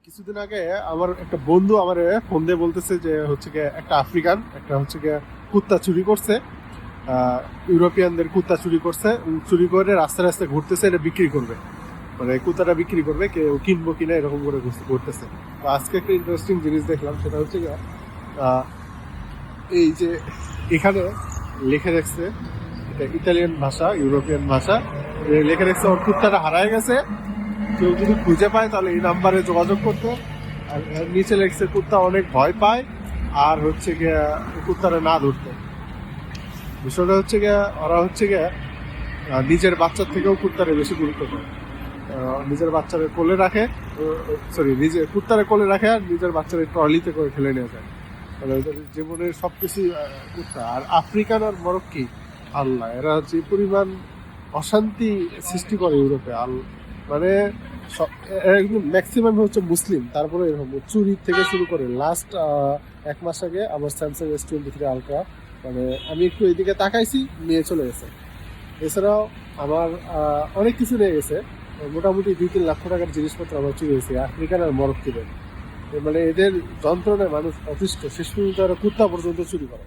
কিছুদিন আগে আমার একটা বন্ধু আমার ফোন দিয়ে বলতেছে যে হচ্ছে গিয়ে একটা আফ্রিকান একটা হচ্ছে গিয়ে কুত্তা চুরি করছে। ইউরোপিয়ানদের কুত্তা চুরি করছে, চুরি করে রাস্তায় রাস্তায় ঘুরতেছে, এটা বিক্রি করবে, মানে কুত্তাটা বিক্রি করবে, কেউ কিনবো কিনা এরকম করে ঘুরতেছে। তো আজকে একটা ইন্টারেস্টিং জিনিস দেখলাম, সেটা হচ্ছে গিয়ে এই যে এখানে লিখে রাখছে, এটা ইতালিয়ান ভাষা, ইউরোপিয়ান ভাষা, লিখে রাখছে ওর কুত্তাটা হারায় গেছে, কেউ যদি খুঁজে পায় তাহলে এই নাম্বারে যোগাযোগ করতে। আর এর নিচে লেখছে কুত্তা অনেক ভয় পায় আর হচ্ছে গিয়ে কুত্তারা না ধরতে। বিষয়টা হচ্ছে গিয়ে ওরা হচ্ছে গিয়ে নিজের বাচ্চার থেকেও কুত্তারে বেশি গুরুত্ব দেয়। নিজের বাচ্চারে কোলে রাখে, নিজের কুত্তারে কোলে রাখে আর নিজের বাচ্চারে ট্রলিতে করে ফেলে নিয়ে যায়, মানে ওদের জীবনের সবকিছু কুত্তা। আর আফ্রিকান আর মরক্কি, আল্লাহ, এরা যে পরিমাণ অশান্তি সৃষ্টি করে ইউরোপে, মানে একদম ম্যাক্সিমাম হচ্ছে মুসলিম, তারপরে এরকম চুরি থেকে শুরু করে। লাস্ট 1 মাস আগে আমার স্যামসাং S23 আলট্রা, মানে আমি একটু এইদিকে তাকাইছি, নিয়ে চলে গেছে। এছাড়াও আমার অনেক কিছু নিয়ে গেছে, মোটামুটি 2-3 লাখ টাকার জিনিসপত্র আমার চুরি হয়েছে আফ্রিকান আর মরক্কিদের। মানে এদের যন্ত্রণায় মানুষ অতিষ্ঠ, শেষ পর্যন্ত কুত্তা পর্যন্ত চুরি করে।